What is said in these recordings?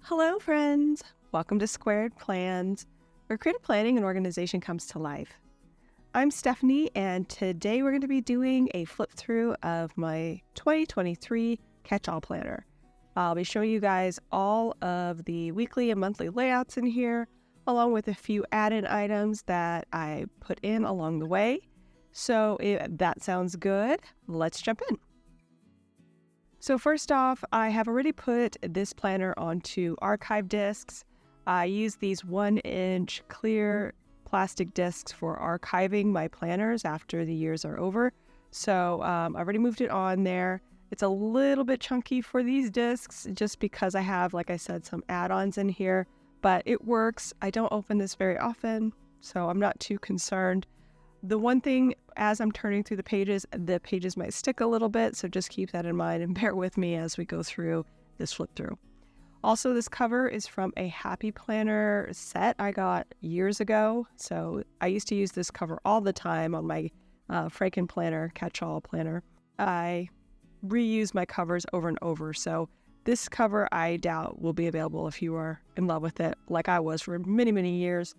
Hello, friends! Welcome to Squaird Plans, where creative planning and organization comes to life. I'm Stephanie, and today we're going to be doing a flip through of my 2023 catch-all planner. I'll be showing you guys all of the weekly and monthly layouts in here, along with a few added items that I put in along the way. So if that sounds good, let's jump in. So first off, I have already put this planner onto archive discs. I use these 1-inch clear plastic discs for archiving my planners after the years are over. So I've already moved it on there. It's a little bit chunky for these discs just because I have, like I said, some add-ons in here, but it works. I don't open this very often, so I'm not too concerned. The one thing, as I'm turning through the pages might stick a little bit, so just keep that in mind and bear with me as we go through this flip through. Also, this cover is from a Happy Planner set I got years ago. So I used to use this cover all the time on my Franken Planner, catch-all planner. I reuse my covers over and over, so this cover I doubt will be available if you are in love with it like I was for many, many years.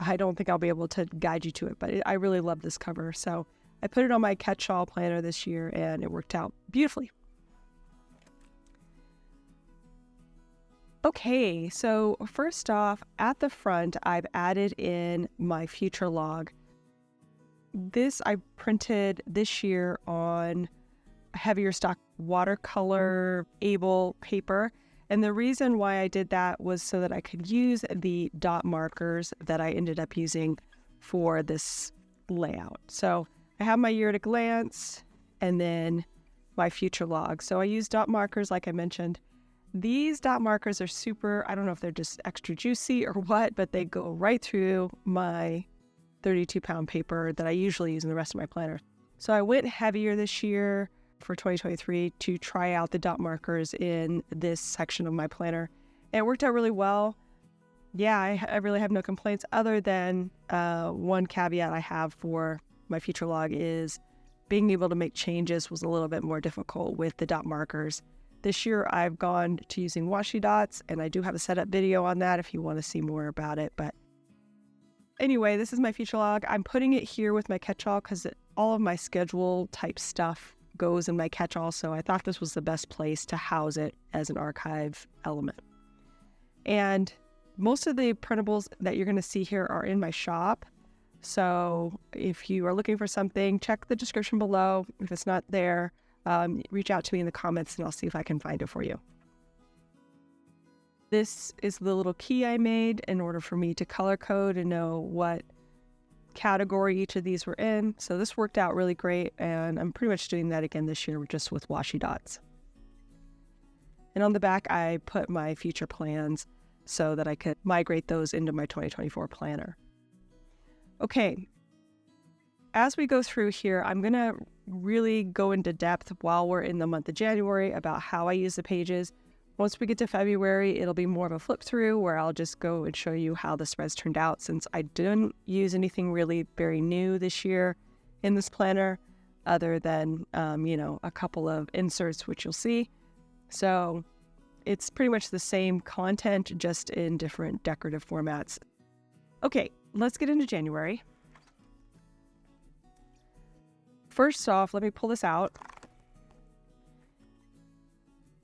I don't think I'll be able to guide you to it, but I really love this cover. So I put it on my catch-all planner this year, and it worked out beautifully. Okay, so first off, at the front, I've added in my future log. This I printed this year on heavier stock watercolor able paper. And the reason why I did that was so that I could use the dot markers that I ended up using for this layout. So I have my year at a glance and then my future log. So I use dot markers like I mentioned. These dot markers are super, I don't know if they're just extra juicy or what, but they go right through my 32-pound paper that I usually use in the rest of my planner. So I went heavier this year for 2023 to try out the dot markers in this section of my planner. And it worked out really well. Yeah, I really have no complaints other than one caveat I have for my future log is being able to make changes was a little bit more difficult with the dot markers. This year I've gone to using washi dots, and I do have a setup video on that if you want to see more about it. But anyway, this is my future log. I'm putting it here with my catch-all because all of my schedule type stuff goes in my catch-all, so I thought this was the best place to house it as an archive element. And most of the printables that you're going to see here are in my shop, so if you are looking for something, check the description below. If it's not there, reach out to me in the comments and I'll see if I can find it for you. This is the little key I made in order for me to color code and know what category each of these were in. So this worked out really great, and I'm pretty much doing that again this year just with washi dots. And on the back I put my future plans so that I could migrate those into my 2024 planner. Okay, as we go through here, I'm gonna really go into depth while we're in the month of January about how I use the pages. Once we get to February, it'll be more of a flip through where I'll just go and show you how the spreads turned out, since I didn't use anything really very new this year in this planner other than, a couple of inserts, which you'll see. So it's pretty much the same content, just in different decorative formats. Okay, let's get into January. First off, let me pull this out.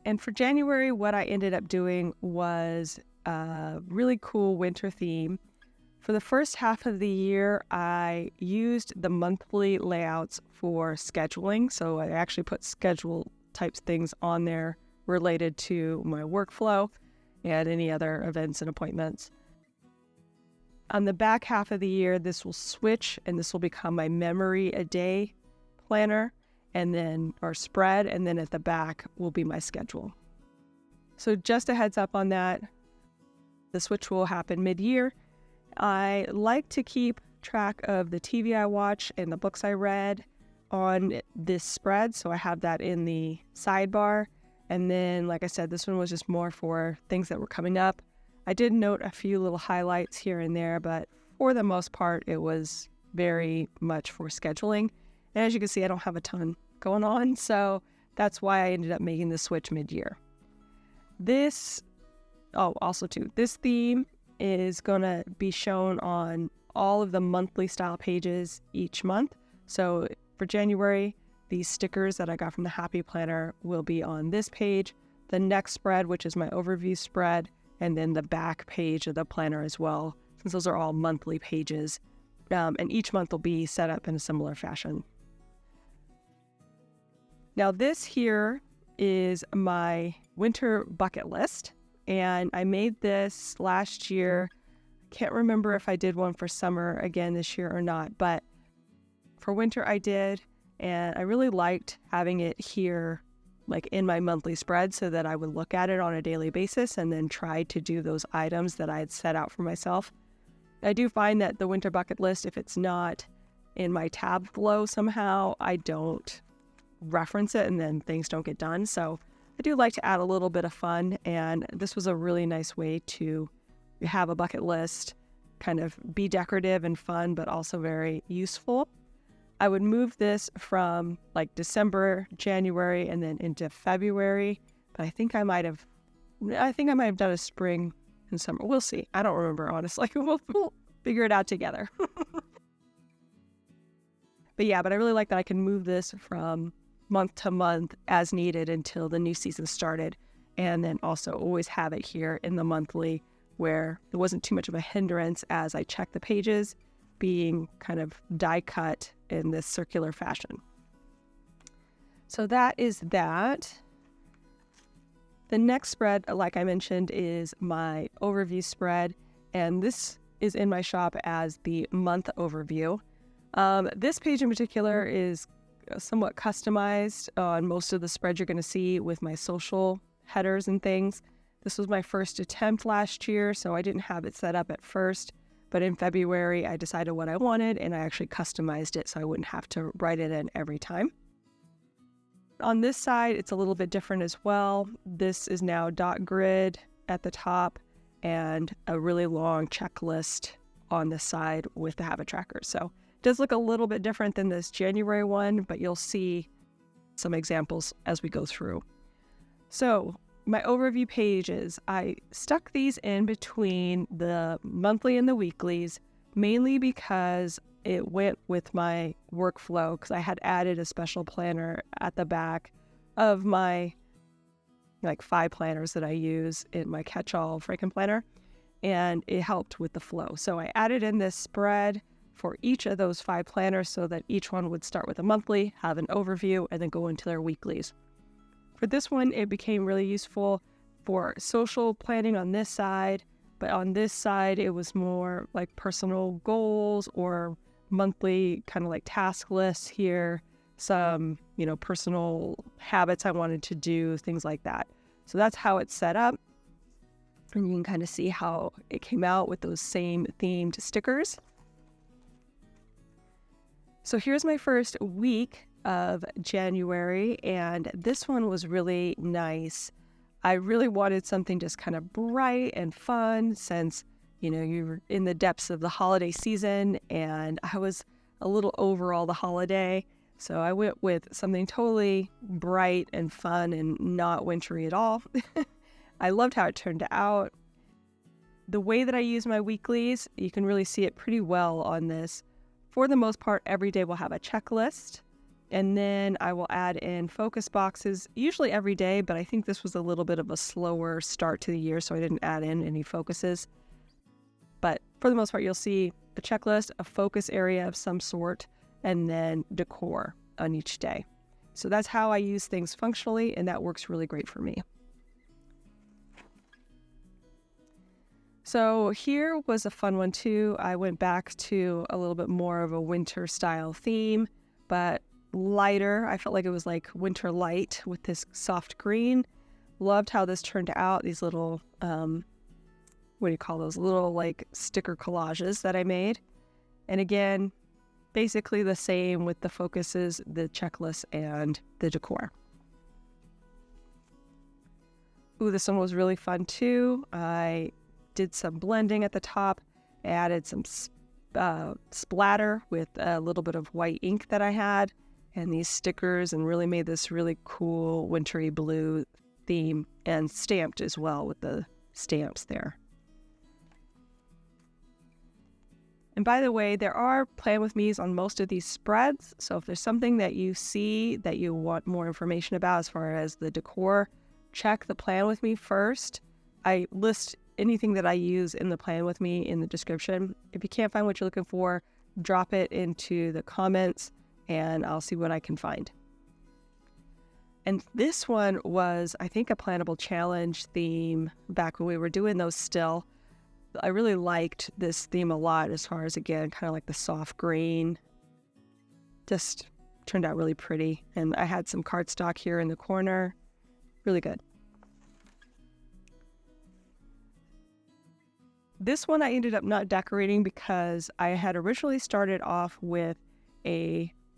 And for January, what I ended up doing was a really cool winter theme. For the first half of the year, I used the monthly layouts for scheduling. So I actually put schedule types things on there related to my workflow and any other events and appointments. On the back half of the year, this will switch and this will become my memory a day planner, and then our spread, and then at the back will be my schedule. So just a heads up on that. The switch will happen mid-year. I like to keep track of the TV I watch and the books I read on this spread, so I have that in the sidebar. And then, like I said, this one was just more for things that were coming up. I did note a few little highlights here and there, but for the most part, it was very much for scheduling. And as you can see, I don't have a ton going on, so that's why I ended up making the switch mid-year. This Oh, also too, this theme is gonna be shown on all of the monthly style pages each month. So for January, these stickers that I got from the Happy Planner will be on this page, the next spread, which is my overview spread, and then the back page of the planner as well, since those are all monthly pages. And each month will be set up in a similar fashion. Now this here is my winter bucket list, and I made this last year. Can't remember if I did one for summer again this year or not, but for winter I did, and I really liked having it here like in my monthly spread so that I would look at it on a daily basis and then try to do those items that I had set out for myself. I do find that the winter bucket list, if it's not in my tab flow somehow, I don't reference it and then things don't get done. So I do like to add a little bit of fun, and this was a really nice way to have a bucket list, kind of be decorative and fun, but also very useful. I would move this from like December, January, and then into February, but I think I might have done a spring and summer. We'll see. I don't remember, honestly. We'll figure it out together. But I really like that I can move this from month to month as needed until the new season started, and then also always have it here in the monthly where it wasn't too much of a hindrance as I check the pages, being kind of die cut in this circular fashion. So that is that. The next spread, like I mentioned, is my overview spread, and this is in my shop as the month overview. This page in particular is somewhat customized on most of the spreads you're going to see with my social headers and things. This was my first attempt last year, so I didn't have it set up at first. But in February, I decided what I wanted, and I actually customized it so I wouldn't have to write it in every time. On this side, it's a little bit different as well. This is now dot grid at the top and a really long checklist on the side with the habit tracker. So it does look a little bit different than this January one, but you'll see some examples as we go through. So my overview pages, I stuck these in between the monthly and the weeklies, mainly because it went with my workflow, because I had added a special planner at the back of my like 5 planners that I use in my catch-all Franken planner, and it helped with the flow. So I added in this spread for each of those 5 planners so that each one would start with a monthly, have an overview, and then go into their weeklies. For this one, it became really useful for social planning on this side, but on this side, it was more like personal goals or monthly kind of like task lists here, some, personal habits I wanted to do, things like that. So that's how it's set up. And you can kind of see how it came out with those same themed stickers. So here's my first week of January, and this one was really nice. I really wanted something just kind of bright and fun since, you're in the depths of the holiday season, and I was a little over all the holiday. So I went with something totally bright and fun and not wintry at all. I loved how it turned out. The way that I use my weeklies, you can really see it pretty well on this. For the most part, every day we'll have a checklist, and then I will add in focus boxes, usually every day, but I think this was a little bit of a slower start to the year, so I didn't add in any focuses. But for the most part, you'll see a checklist, a focus area of some sort, and then decor on each day. So that's how I use things functionally, and that works really great for me. So here was a fun one too. I went back to a little bit more of a winter style theme, but lighter. I felt like it was like winter light with this soft green. Loved how this turned out. These little, what do you call those? Little like sticker collages that I made. And again, basically the same with the focuses, the checklist, and the decor. Ooh, this one was really fun too. I did some blending at the top, added some splatter with a little bit of white ink that I had, and these stickers, and really made this really cool wintry blue theme, and stamped as well with the stamps there. And by the way, there are Plan With Me's on most of these spreads. So if there's something that you see that you want more information about as far as the decor, check the Plan With Me first. I list anything that I use in the Plan With Me in the description. If you can't find what you're looking for, drop it into the comments and I'll see what I can find. And this one was, I think, a Plantable Challenge theme back when we were doing those still. I really liked this theme a lot as far as, again, kind of like the soft green. Just turned out really pretty. And I had some cardstock here in the corner. Really good. This one I ended up not decorating because I had originally started off with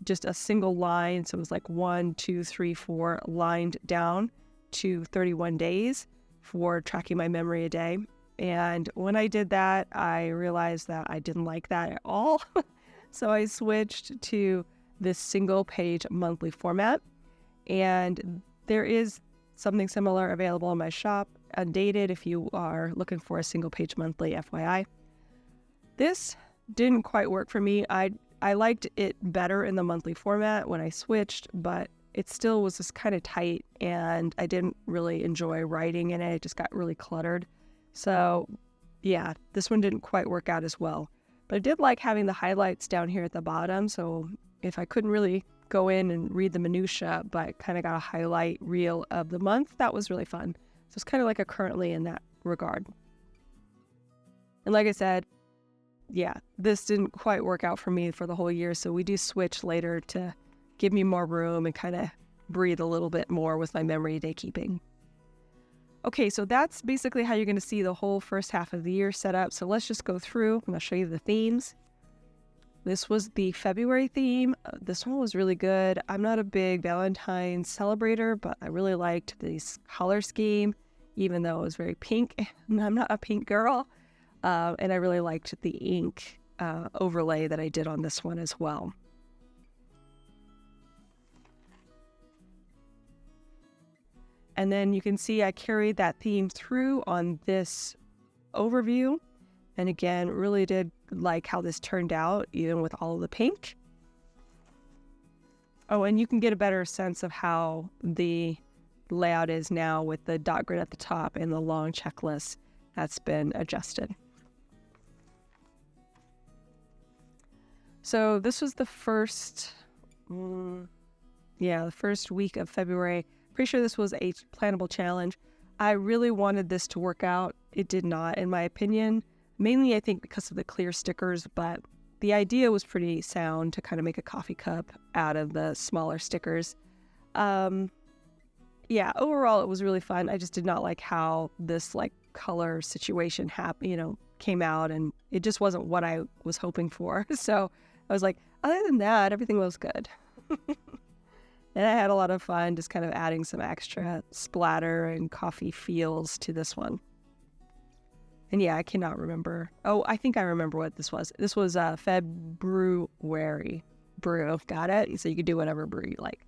just a single line. So it was like 1, 2, 3, 4 lined down to 31 days for tracking my memory a day. And when I did that, I realized that I didn't like that at all. So I switched to this single page monthly format. And there is something similar available in my shop, undated, if you are looking for a single page monthly, FYI. This didn't quite work for me. I liked it better in the monthly format when I switched, but it still was just kind of tight and I didn't really enjoy writing in it. It just got really cluttered. So yeah, this one didn't quite work out as well. But I did like having the highlights down here at the bottom. So if I couldn't really go in and read the minutia, but kind of got a highlight reel of the month, that was really fun. So it's kind of like a currently in that regard. And like I said, yeah, this didn't quite work out for me for the whole year. So we do switch later to give me more room and kind of breathe a little bit more with my memory day keeping. Okay, so that's basically how you're going to see the whole first half of the year set up. So let's just go through. I'm going to show you the themes. This was the February theme. This one was really good. I'm not a big Valentine's celebrator, but I really liked this color scheme, even though it was very pink. And I'm not a pink girl. And I really liked the ink overlay that I did on this one as well. And then you can see I carried that theme through on this overview. And again, really did like how this turned out, even with all of the pink. Oh, and you can get a better sense of how the layout is now with the dot grid at the top and the long checklist that's been adjusted. So this was the first week of February. Pretty sure this was a plannable challenge. I really wanted this to work out. It did not, in my opinion. Mainly, I think, because of the clear stickers, but the idea was pretty sound to kind of make a coffee cup out of the smaller stickers. Overall, it was really fun. I just did not like how this color situation came out, and it just wasn't what I was hoping for. So I was like, other than that, everything was good. And I had a lot of fun just kind of adding some extra splatter and coffee feels to this one. And yeah, I cannot remember. Oh, I think I remember what this was. This was February brew. Got it? So you could do whatever brew you like.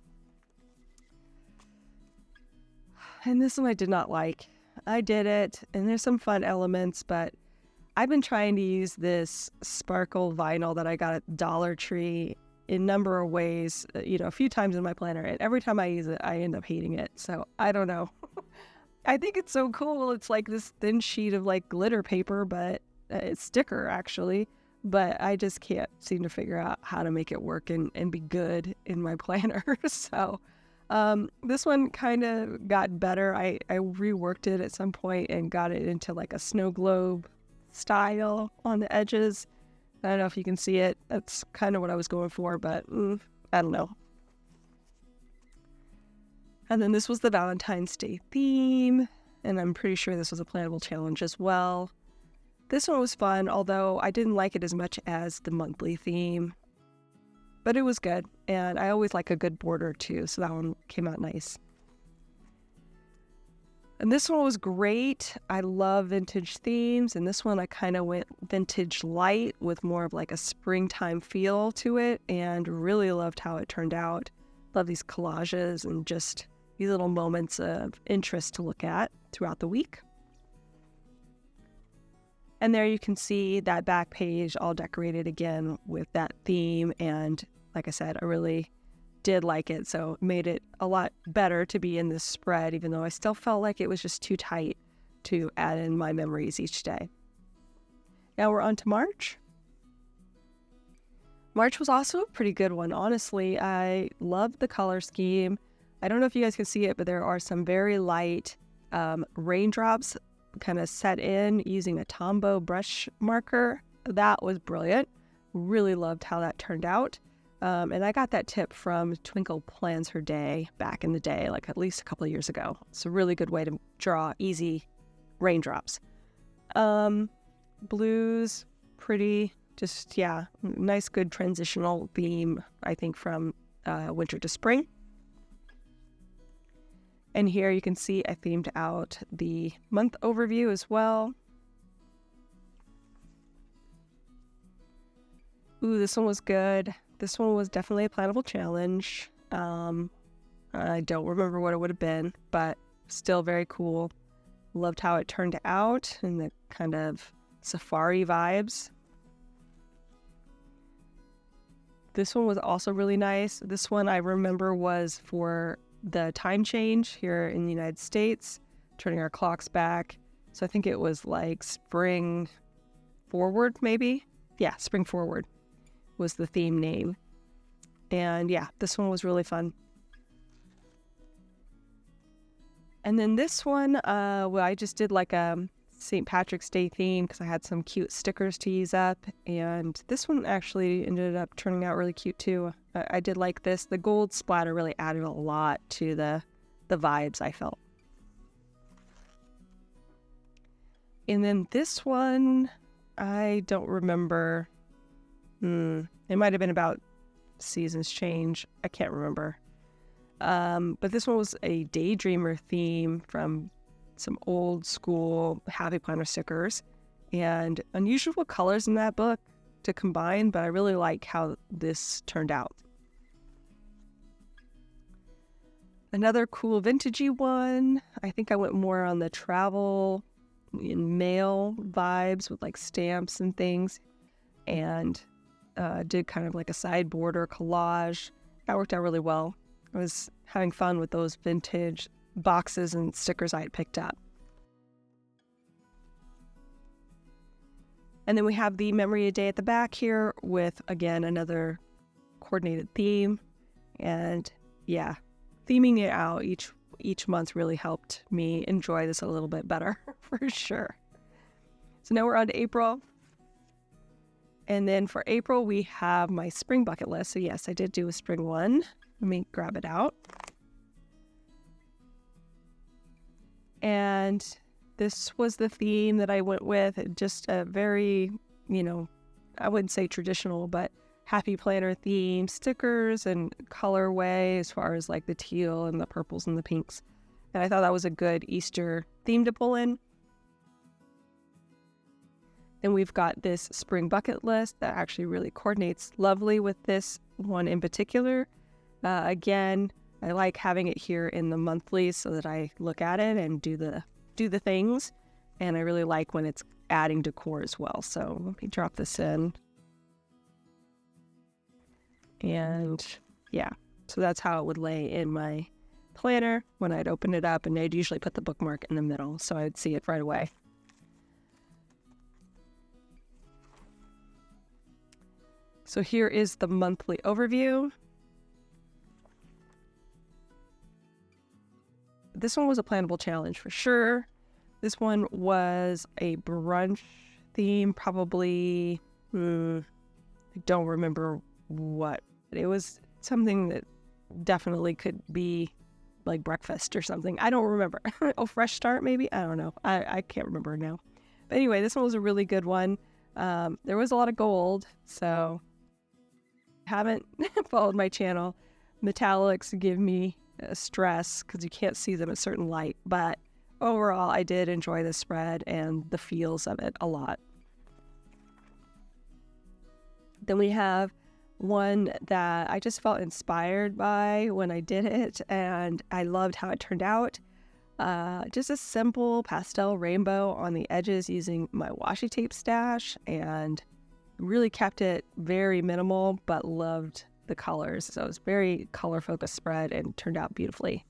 And this one I did not like. I did it, and there's some fun elements, but I've been trying to use this sparkle vinyl that I got at Dollar Tree in a number of ways, a few times in my planner, and every time I use it, I end up hating it. So I don't know. I think it's so cool. It's like this thin sheet of glitter paper, but it's sticker actually, but I just can't seem to figure out how to make it work and be good in my planner. So this one kind of got better. I reworked it at some point and got it into a snow globe style on the edges. I don't know if you can see it. That's kind of what I was going for, but I don't know. And then this was the Valentine's Day theme, and I'm pretty sure this was a plannable challenge as well. This one was fun, although I didn't like it as much as the monthly theme, but it was good, and I always like a good border too, so that one came out nice. And this one was great. I love vintage themes, and this one I kind of went vintage light with more of a springtime feel to it, and really loved how it turned out. Love these collages and just these little moments of interest to look at throughout the week. And there you can see that back page all decorated again with that theme. And like I said, I really did like it. So it made it a lot better to be in this spread, even though I still felt like it was just too tight to add in my memories each day. Now we're on to March. March was also a pretty good one. Honestly, I loved the color scheme. I don't know if you guys can see it, but there are some very light raindrops kind of set in using a Tombow brush marker. That was brilliant. Really loved how that turned out. And I got that tip from Twinkle Plans Her Day back in the day, like at least a couple of years ago. It's a really good way to draw easy raindrops. Blues, pretty, just, yeah, nice, good transitional theme, I think, from winter to spring. And here you can see I themed out the month overview as well. Ooh, this one was good. This one was definitely a plannable challenge. I don't remember what it would have been, but still very cool. Loved how it turned out and the kind of safari vibes. This one was also really nice. This one I remember was for the time change here in the United States, turning our clocks back. So I think it was like spring forward, maybe? Yeah, spring forward was the theme name. And yeah, this one was really fun. And then this one, well, I just did like a St. Patrick's Day theme because I had some cute stickers to use up. And this one actually ended up turning out really cute too. I did like this. The gold splatter really added a lot to the vibes I felt. And then this one, I don't remember. It might have been about seasons change. I can't remember. But this one was a daydreamer theme from some old school Happy Planner stickers and unusual colors in that book to combine, but I really like how this turned out. Another cool vintagey one. I think I went more on the travel and mail vibes with like stamps and things, and did kind of like a side border collage. That worked out really well. I was having fun with those vintage boxes and stickers I had picked up. And then we have the Memory a Day at the back here with, again, another coordinated theme. And yeah, theming it out each month really helped me enjoy this a little bit better, for sure. So now we're on to April. And then for April, we have my spring bucket list. So yes, I did do a spring one. Let me grab it out. And this was the theme that I went with. Just a very, I wouldn't say traditional, but Happy Planner theme, stickers and colorway as far as like the teal and the purples and the pinks. And I thought that was a good Easter theme to pull in. Then we've got this spring bucket list that actually really coordinates lovely with this one in particular. Again, I like having it here in the monthly so that I look at it and do the things. And I really like when it's adding decor as well. So let me drop this in. And yeah, so that's how it would lay in my planner when I'd open it up, and I'd usually put the bookmark in the middle so I'd see it right away. So here is the monthly overview. This one was a plannable challenge for sure. This one was a brunch theme, probably, I don't remember what. It was something that definitely could be like breakfast or something. I don't remember. Oh, fresh start maybe? I don't know. I can't remember now. But anyway, this one was a really good one. There was a lot of gold, so haven't followed my channel. Metallics give me stress because you can't see them at certain light, but overall I did enjoy the spread and the feels of it a lot. Then we have one that I just felt inspired by when I did it, and I loved how it turned out. Just a simple pastel rainbow on the edges using my washi tape stash, and really kept it very minimal, but loved the colors. So it's very color focused spread and turned out beautifully.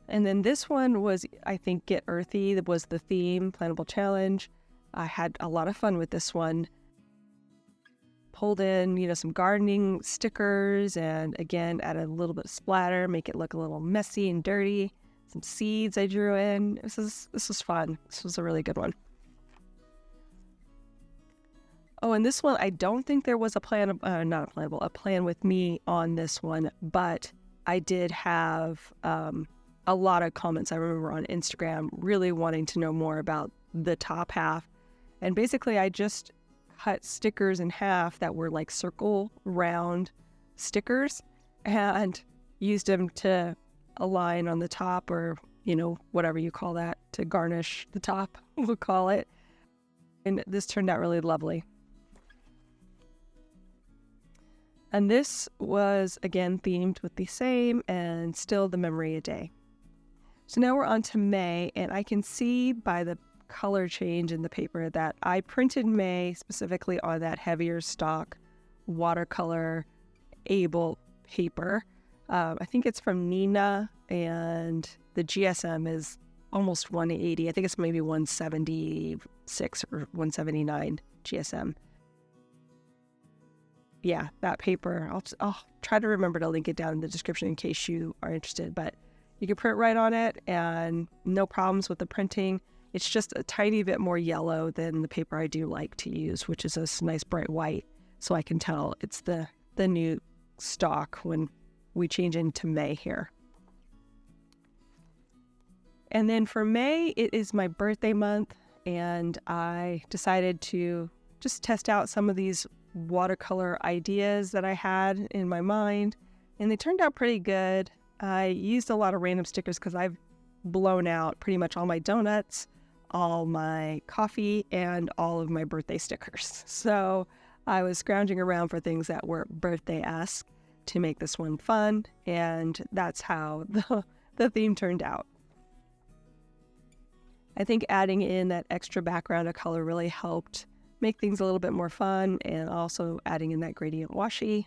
And then this one was, I think, Get Earthy. That was the theme, Plantable Challenge. I had a lot of fun with this one. Pulled in, some gardening stickers, and again, added a little bit of splatter, make it look a little messy and dirty. Some seeds I drew in. This was fun. This was a really good one. Oh, and this one, I don't think there was a plan, a plan with me on this one, but I did have a lot of comments, I remember, on Instagram really wanting to know more about the top half. And basically, I just cut stickers in half that were like circle round stickers and used them to align on the top, or, whatever you call that, to garnish the top, we'll call it. And this turned out really lovely. And this was, again, themed with the same and still the memory a day. So now we're on to May, and I can see by the color change in the paper that I printed May specifically on that heavier stock watercolor able paper. I think it's from Nina, and the GSM is almost 180. I think it's maybe 176 or 179 GSM. Yeah, that paper. I'll try to remember to link it down in the description in case you are interested, but you can print right on it and no problems with the printing. It's just a tiny bit more yellow than the paper I do like to use, which is this nice bright white. So I can tell it's the new stock when we change into May here. And then for May, it is my birthday month, and I decided to just test out some of these watercolor ideas that I had in my mind, and they turned out pretty good. I used a lot of random stickers because I've blown out pretty much all my donuts, all my coffee, and all of my birthday stickers. So I was scrounging around for things that were birthday-esque to make this one fun, and that's how the theme turned out. I think adding in that extra background of color really helped make things a little bit more fun, and also adding in that gradient washi.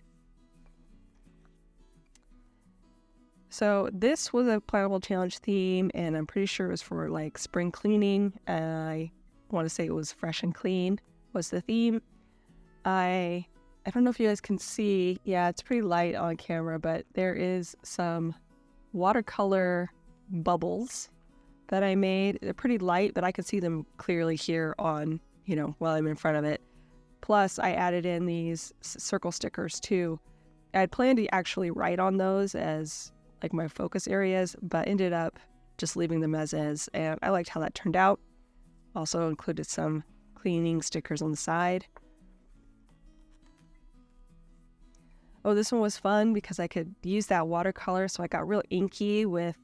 So this was a Plantable Challenge theme, and I'm pretty sure it was for like spring cleaning. I want to say it was fresh and clean was the theme. I don't know if you guys can see. Yeah, it's pretty light on camera, but there is some watercolor bubbles that I made. They're pretty light, but I can see them clearly here on, while I'm in front of it. Plus, I added in these circle stickers too. I had planned to actually write on those as like my focus areas, but ended up just leaving them as is, and I liked how that turned out. Also included some cleaning stickers on the side. Oh, this one was fun because I could use that watercolor, so I got real inky with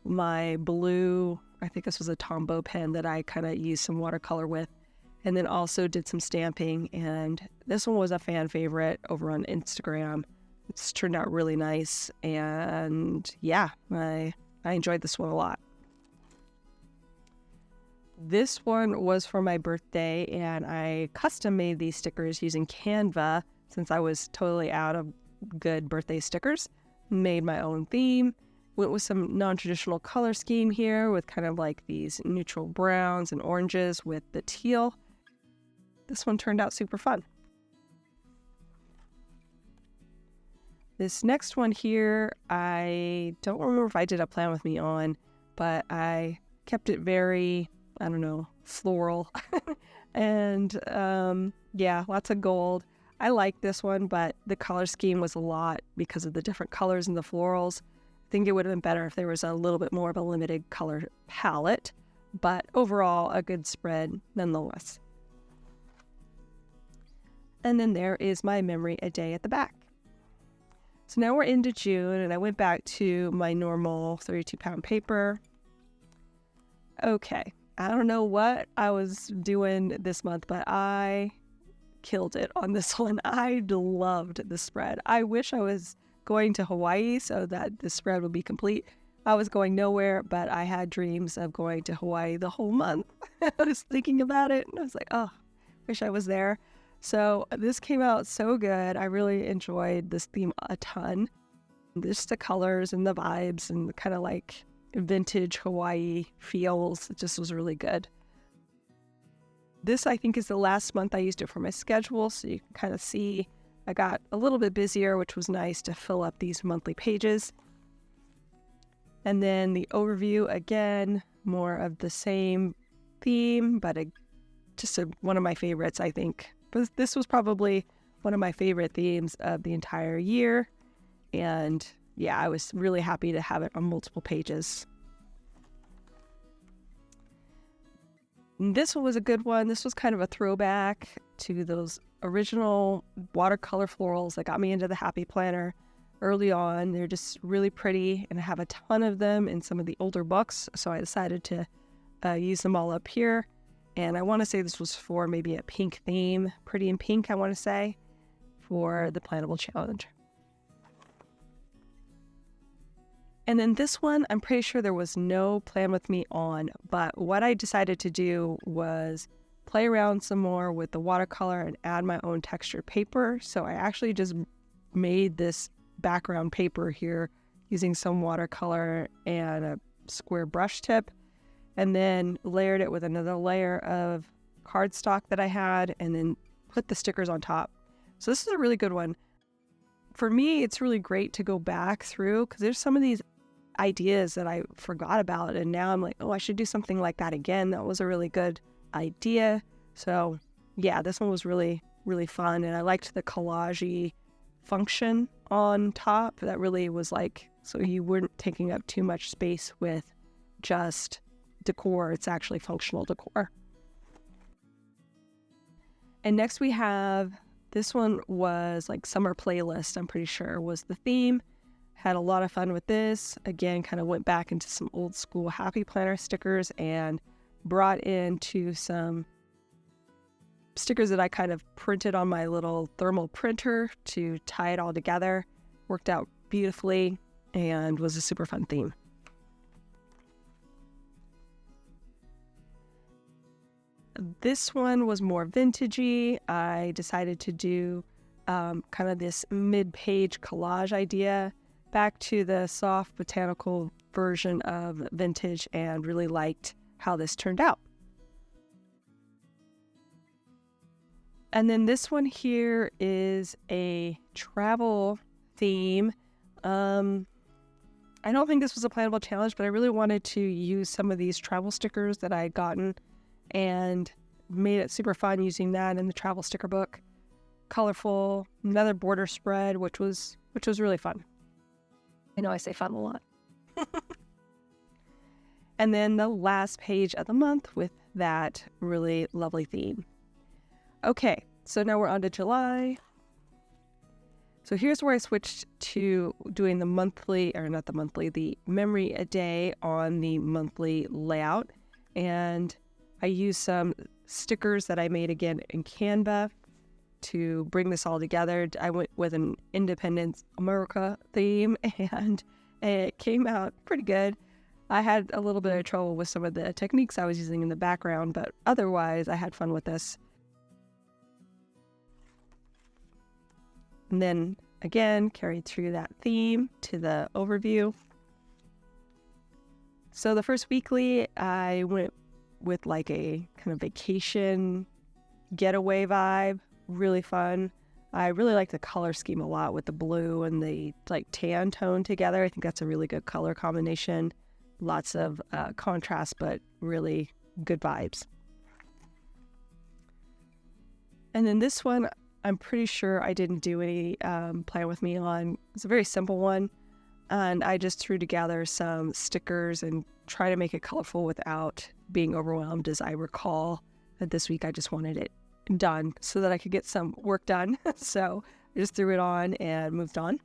my blue, I think this was a Tombow pen that I kind of used some watercolor with, and then also did some stamping, and this one was a fan favorite over on Instagram. It's turned out really nice, and yeah, I enjoyed this one a lot. This one was for my birthday, and I custom made these stickers using Canva since I was totally out of good birthday stickers. Made my own theme, went with some non-traditional color scheme here with kind of like these neutral browns and oranges with the teal. This one turned out super fun. This next one here, I don't remember if I did a plan with me on, but I kept it very, floral. And yeah, lots of gold. I like this one, but the color scheme was a lot because of the different colors in the florals. I think it would have been better if there was a little bit more of a limited color palette, but overall a good spread nonetheless. And then there is my memory a day at the back. So now we're into June, and I went back to my normal 32-pound paper. Okay, I don't know what I was doing this month, but I killed it on this one. I loved the spread. I wish I was going to Hawaii so that the spread would be complete. I was going nowhere, but I had dreams of going to Hawaii the whole month. I was thinking about it, and I was like, oh, wish I was there. So this came out so good. I really enjoyed this theme a ton. Just the colors and the vibes and the kind of like vintage Hawaii feels. It just was really good. This, I think, is the last month I used it for my schedule, so you can kind of see I got a little bit busier, which was nice to fill up these monthly pages. And then the overview, again, more of the same theme, but one of my favorites, I think. But this was probably one of my favorite themes of the entire year. And yeah, I was really happy to have it on multiple pages. And this one was a good one. This was kind of a throwback to those original watercolor florals that got me into the Happy Planner early on. They're just really pretty, and I have a ton of them in some of the older books, so I decided to use them all up here. And I want to say this was for maybe a pink theme, pretty in pink, I want to say, for the Plantable Challenge. And then this one, I'm pretty sure there was no plan with me on, but what I decided to do was play around some more with the watercolor and add my own textured paper. So I actually just made this background paper here using some watercolor and a square brush tip, and then layered it with another layer of cardstock that I had, and then put the stickers on top. So this is a really good one. For me, it's really great to go back through because there's some of these ideas that I forgot about, and now I'm like, oh, I should do something like that again. That was a really good idea. So yeah, this one was really, really fun, and I liked the collage-y function on top. That really was like, so you weren't taking up too much space with just decor. It's actually functional decor. And next we have, this one was like summer playlist, I'm pretty sure was the theme. Had a lot of fun with this. Again, kind of went back into some old school Happy Planner stickers and brought into some stickers that I kind of printed on my little thermal printer to tie it all together. Worked out beautifully and was a super fun theme. This one was more vintagey. I decided to do kind of this mid-page collage idea back to the soft botanical version of vintage, and really liked how this turned out. And then this one here is a travel theme. I don't think this was a plannable challenge, but I really wanted to use some of these travel stickers that I had gotten and made it super fun using that in the travel sticker book. Colorful, another border spread, which was really fun. I know I say fun a lot. And then the last page of the month with that really lovely theme. Okay, so now we're on to July. So here's where I switched to doing the memory a day on the monthly layout. And I used some stickers that I made again in Canva to bring this all together. I went with an Independence America theme, and it came out pretty good. I had a little bit of trouble with some of the techniques I was using in the background, but otherwise I had fun with this. And then again, carried through that theme to the overview. So the first weekly, I went with like a kind of vacation getaway vibe. Really fun. I really like the color scheme a lot with the blue and the like tan tone together. I think that's a really good color combination. Lots of contrast, but really good vibes. And then this one, I'm pretty sure I didn't do any plan with me on. It's a very simple one, and I just threw together some stickers and try to make it colorful without being overwhelmed. As I recall that this week I just wanted it done so that I could get some work done. So I just threw it on and moved on.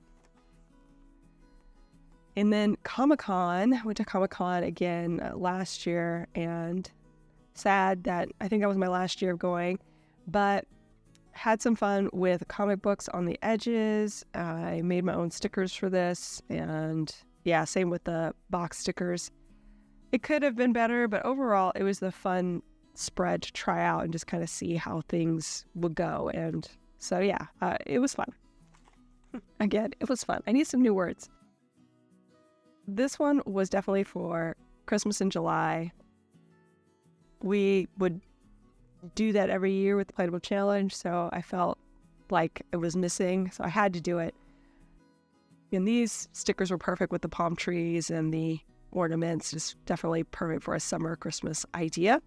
And then Comic-Con, went to Comic-Con again last year, and sad that I think that was my last year of going, but had some fun with comic books on the edges. I made my own stickers for this, and yeah, same with the box stickers. It could have been better, but overall it was the fun spread to try out and just kind of see how things would go. And so yeah, it was fun. Again, it was fun. I need some new words. This one was definitely for Christmas in July. We would do that every year with the Plantable Challenge, so I felt like it was missing, so I had to do it. And these stickers were perfect with the palm trees and the ornaments. It's definitely perfect for a summer Christmas idea.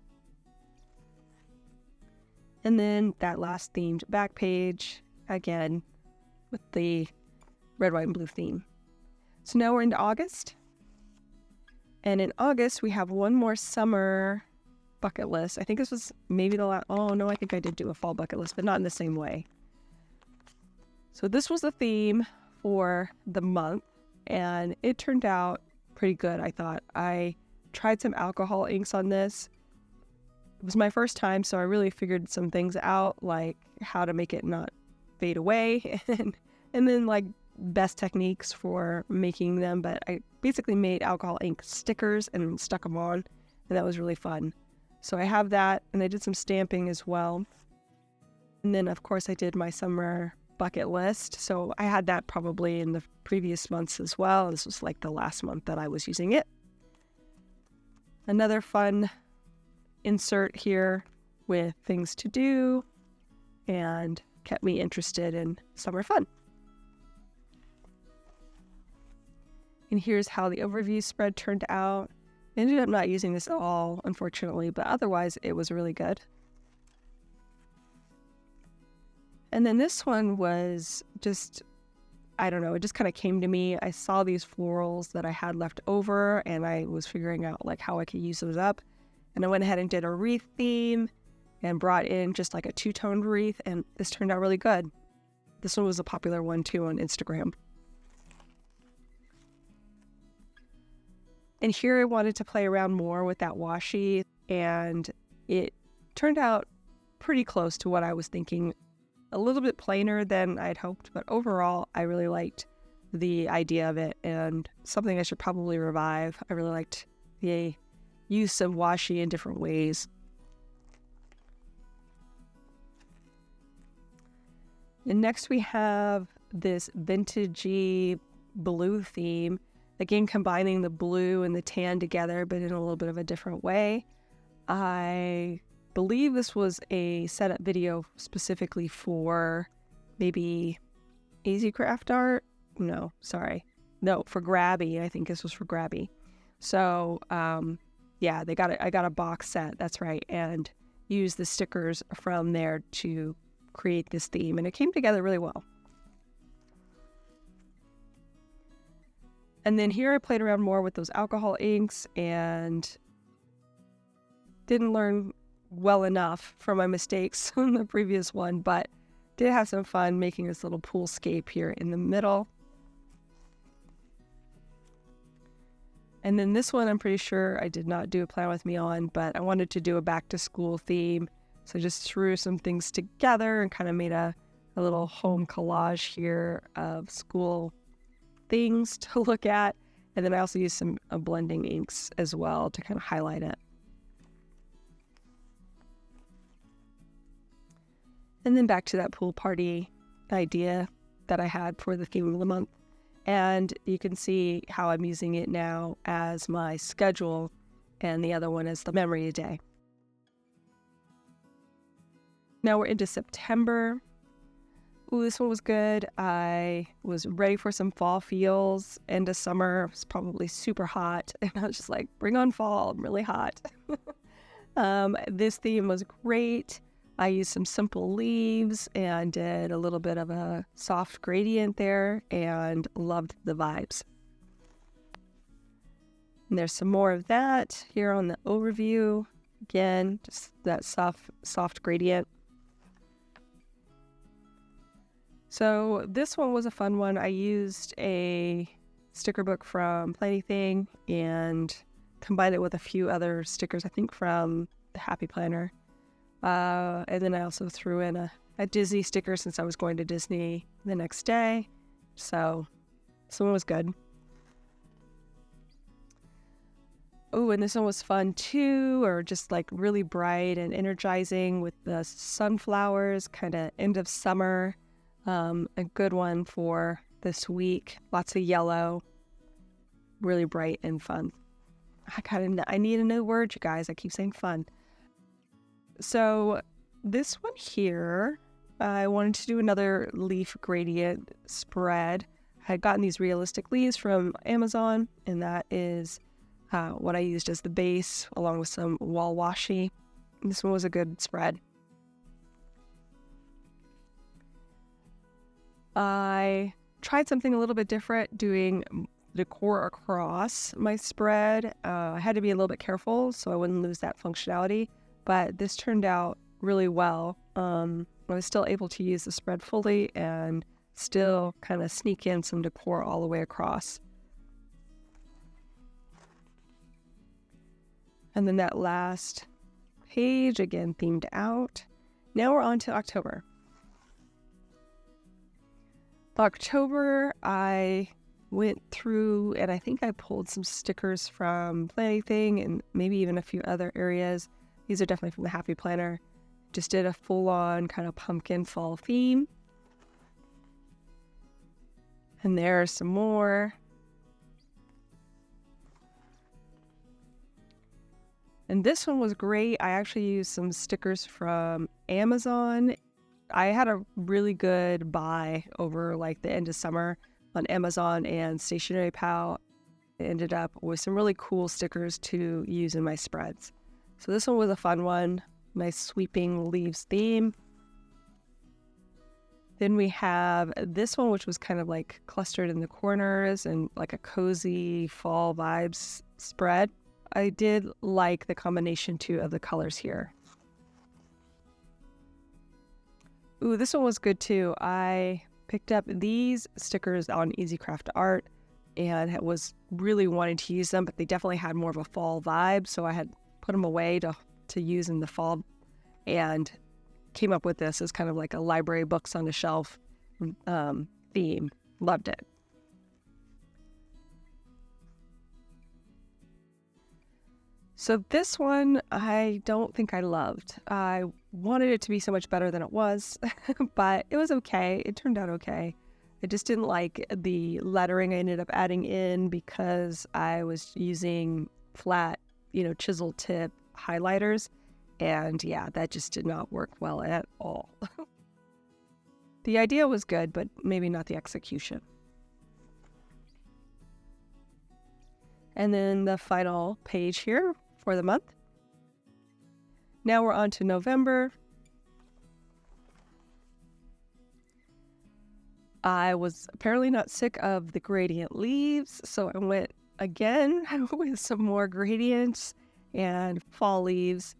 And then that last themed back page, again, with the red, white, and blue theme. So now we're into August. And in August, we have one more summer bucket list. I think this was maybe the last, oh no, I think I did do a fall bucket list, but not in the same way. So this was the theme for the month, and it turned out pretty good, I thought. I tried some alcohol inks on this. It was my first time, so I really figured some things out, like how to make it not fade away, and then like best techniques for making them. But I basically made alcohol ink stickers and stuck them on, and that was really fun. So I have that, and I did some stamping as well. And then, of course, I did my summer bucket list. So I had that probably in the previous months as well. This was like the last month that I was using it. Another fun insert here with things to do, and kept me interested in summer fun. And here's how the overview spread turned out. I ended up not using this at all, unfortunately, but otherwise it was really good. And then this one was just, I don't know, it just kind of came to me. I saw these florals that I had left over, and I was figuring out like how I could use those up. And I went ahead and did a wreath theme and brought in just like a two-toned wreath, and this turned out really good. This one was a popular one too on Instagram. And here I wanted to play around more with that washi, and it turned out pretty close to what I was thinking. A little bit plainer than I'd hoped, but overall I really liked the idea of it, and something I should probably revive. I really liked the use of washi in different ways. And next we have this vintagey blue theme. Again, combining the blue and the tan together, but in a little bit of a different way. I believe this was a setup video specifically for maybe Easy Craft Art. No, sorry. No, for Grabby. I think this was for Grabby. So, yeah, I got a box set. That's right. And used the stickers from there to create this theme. And it came together really well. And then here I played around more with those alcohol inks and didn't learn well enough from my mistakes in the previous one, but did have some fun making this little poolscape here in the middle. And then this one, I'm pretty sure I did not do a plan with me on, but I wanted to do a back to school theme. So I just threw some things together and kind of made a little home collage here of school things to look at. And then I also used some blending inks as well to kind of highlight it. And then back to that pool party idea that I had for the theme of the month. And you can see how I'm using it now as my schedule, and the other one is the memory day. Now we're into September. Ooh, this one was good. I was ready for some fall feels. End of summer, it was probably super hot. And I was just like, bring on fall, I'm really hot. This theme was great. I used some simple leaves and did a little bit of a soft gradient there and loved the vibes. And there's some more of that here on the overview. Again, just that soft gradient. So this one was a fun one. I used a sticker book from Plentything and combined it with a few other stickers, I think from the Happy Planner. And then I also threw in a a Disney sticker since I was going to Disney the next day. So this one was good. Oh, and this one was fun too, or just like really bright and energizing with the sunflowers, kind of end of summer. A good one for this week. Lots of yellow, really bright and fun. I need a new word, you guys. I keep saying fun. So this one here, I wanted to do another leaf gradient spread. I had gotten these realistic leaves from Amazon, and that is what I used as the base, along with some wall washi. This one was a good spread. I tried something a little bit different, doing decor across my spread. I had to be a little bit careful so I wouldn't lose that functionality, but this turned out really well. I was still able to use the spread fully and still kind of sneak in some decor all the way across. And then that last page, again, themed out. Now we're on to October. October, I went through and I think I pulled some stickers from Planning and maybe even a few other areas. These are definitely from the Happy Planner. Just did a full-on kind of pumpkin fall theme. And there are some more. And this one was great. I actually used some stickers from Amazon. I had a really good buy over like the end of summer on Amazon and Stationery Pal. I ended up with some really cool stickers to use in my spreads. So this one was a fun one. Nice sweeping leaves theme. Then we have this one, which was kind of like clustered in the corners and like a cozy fall vibes spread. I did like the combination too of the colors here. Ooh, this one was good too. I picked up these stickers on Easy Craft Art and was really wanting to use them, but they definitely had more of a fall vibe. So I had put them away to use in the fall and came up with this as kind of like a library books on the shelf theme. Loved it. So this one, I don't think I loved. I wanted it to be so much better than it was, but it was okay. It turned out okay. I just didn't like the lettering I ended up adding in because I was using flat, chisel tip highlighters. And yeah, that just did not work well at all. The idea was good, but maybe not the execution. And then the final page here for the month. Now we're on to November. I was apparently not sick of the gradient leaves, so I went again with some more gradients and fall leaves.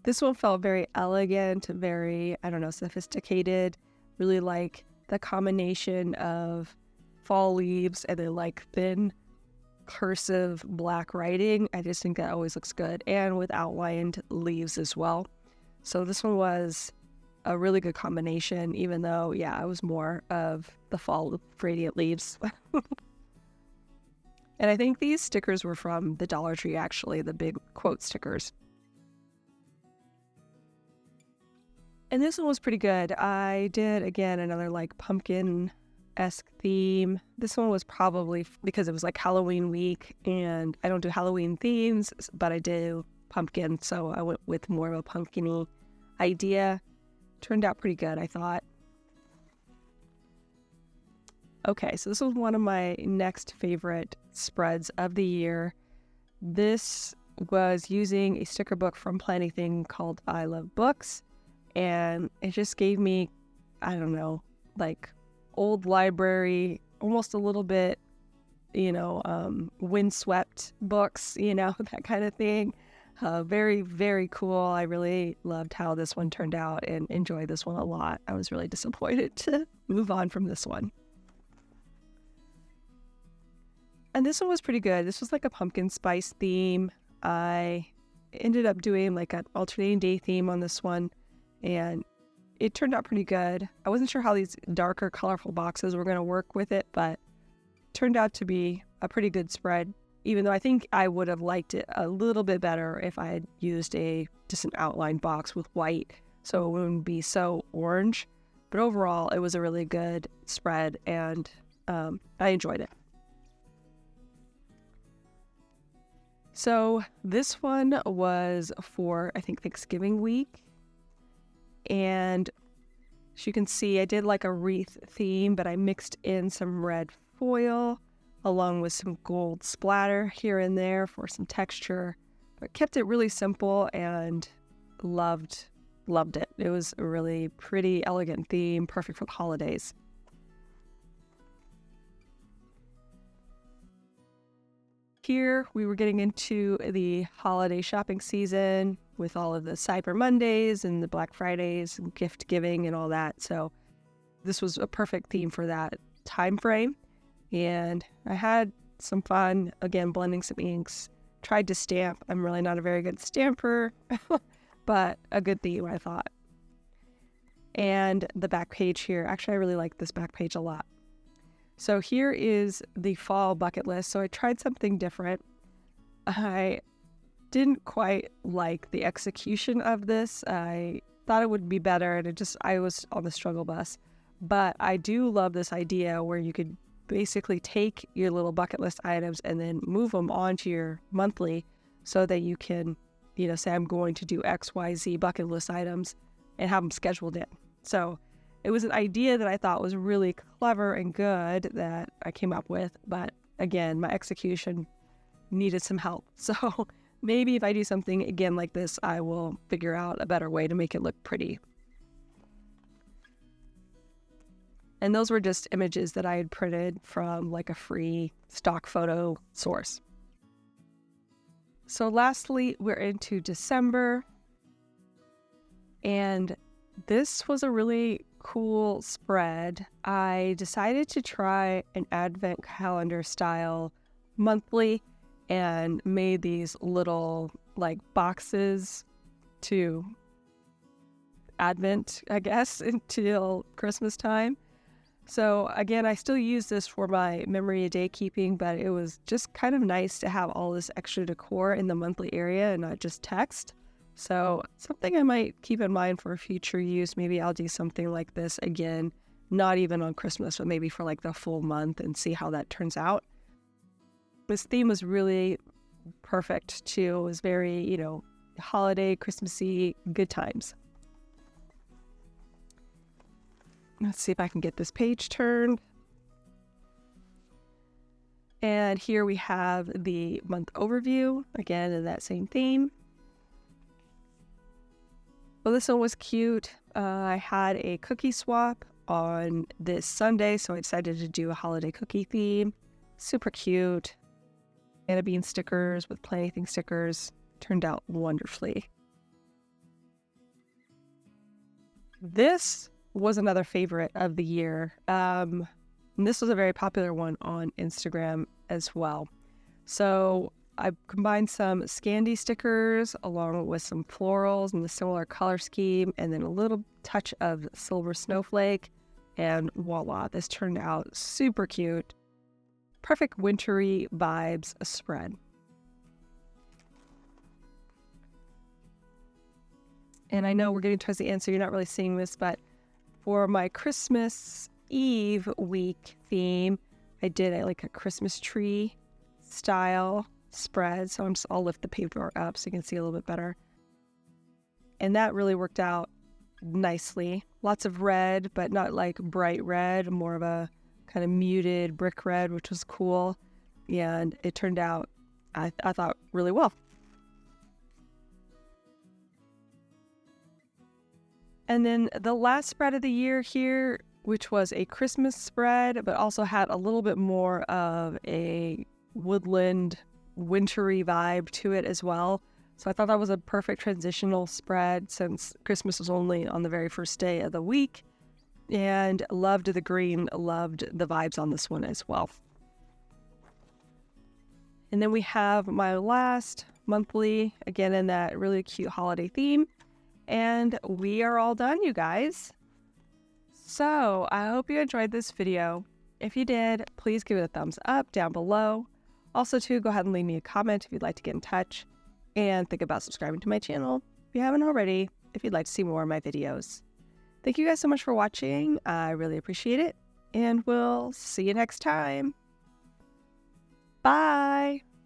This one felt very elegant, very, sophisticated. Really like the combination of fall leaves and then like thin cursive black writing. I just think that always looks good, and with outlined leaves as well. So this one was a really good combination, even though, I was more of the fall gradient leaves. And I think these stickers were from the Dollar Tree, actually, the big quote stickers. And this one was pretty good. I did, again, another like pumpkin-esque theme. This one was probably because it was like Halloween week, and I don't do Halloween themes, but I do pumpkin, so I went with more of a pumpkin-y idea. Turned out pretty good, I thought. Okay, so this was one of my next favorite spreads of the year. This was using a sticker book from Planning called I Love Books, and it just gave me, like old library, almost a little bit, windswept books, that kind of thing. Very, very cool. I really loved how this one turned out and enjoyed this one a lot. I was really disappointed to move on from this one. And this one was pretty good. This was like a pumpkin spice theme. I ended up doing like an alternating day theme on this one, and it turned out pretty good. I wasn't sure how these darker, colorful boxes were going to work with it, but it turned out to be a pretty good spread, even though I think I would have liked it a little bit better if I had used just an outline box with white, so it wouldn't be so orange. But overall, it was a really good spread, and I enjoyed it. So this one was for, I think, Thanksgiving week. And as you can see, I did like a wreath theme, but I mixed in some red foil along with some gold splatter here and there for some texture. But kept it really simple and loved it. It was a really pretty, elegant theme, perfect for the holidays. Here we were getting into the holiday shopping season with all of the Cyber Mondays and the Black Fridays and gift giving and all that. So this was a perfect theme for that time frame. And I had some fun, again, blending some inks, tried to stamp. I'm really not a very good stamper, but a good theme, I thought. And the back page here, actually, I really like this back page a lot. So here is the fall bucket list. So I tried something different. I didn't quite like the execution of this. I thought it would be better, and I was on the struggle bus. But I do love this idea where you could basically take your little bucket list items and then move them onto your monthly so that you can, say I'm going to do X, Y, Z bucket list items and have them scheduled in. So it was an idea that I thought was really clever and good that I came up with. But again, my execution needed some help. So maybe if I do something again like this, I will figure out a better way to make it look pretty. And those were just images that I had printed from like a free stock photo source. So lastly, we're into December. And this was a really cool spread. I decided to try an advent calendar style monthly and made these little like boxes to Advent, I guess, until Christmas time. So again, I still use this for my memory of day keeping, but it was just kind of nice to have all this extra decor in the monthly area and not just text. So something I might keep in mind for future use. Maybe I'll do something like this again, not even on Christmas, but maybe for like the full month and see how that turns out. This theme was really perfect too. It was very, holiday, Christmassy, good times. Let's see if I can get this page turned. And here we have the month overview, again in that same theme. Well, this one was cute. I had a cookie swap on this Sunday, so I decided to do a holiday cookie theme. Super cute. Anna Bean stickers with Play Anything stickers. Turned out wonderfully. This was another favorite of the year. And this was a very popular one on Instagram as well. So I combined some Scandi stickers along with some florals in the similar color scheme and then a little touch of silver snowflake, and voila, this turned out super cute. Perfect wintry vibes spread. And I know we're getting towards the end, so you're not really seeing this, but for my Christmas Eve week theme, I did a Christmas tree style spread. So I'll lift the paper up so you can see a little bit better. And that really worked out nicely. Lots of red, but not like bright red, more of a kind of muted brick red, which was cool. And it turned out, I thought, really well. And then the last spread of the year here, which was a Christmas spread, but also had a little bit more of a woodland, wintry vibe to it as well. So I thought that was a perfect transitional spread since Christmas was only on the very first day of the week. And loved the green, loved the vibes on this one as well. And then we have my last monthly, again in that really cute holiday theme. And we are all done, you guys. So I hope you enjoyed this video. If you did, please give it a thumbs up down below. Also, too, go ahead and leave me a comment if you'd like to get in touch. And think about subscribing to my channel if you haven't already, if you'd like to see more of my videos. Thank you guys so much for watching. I really appreciate it. And we'll see you next time. Bye!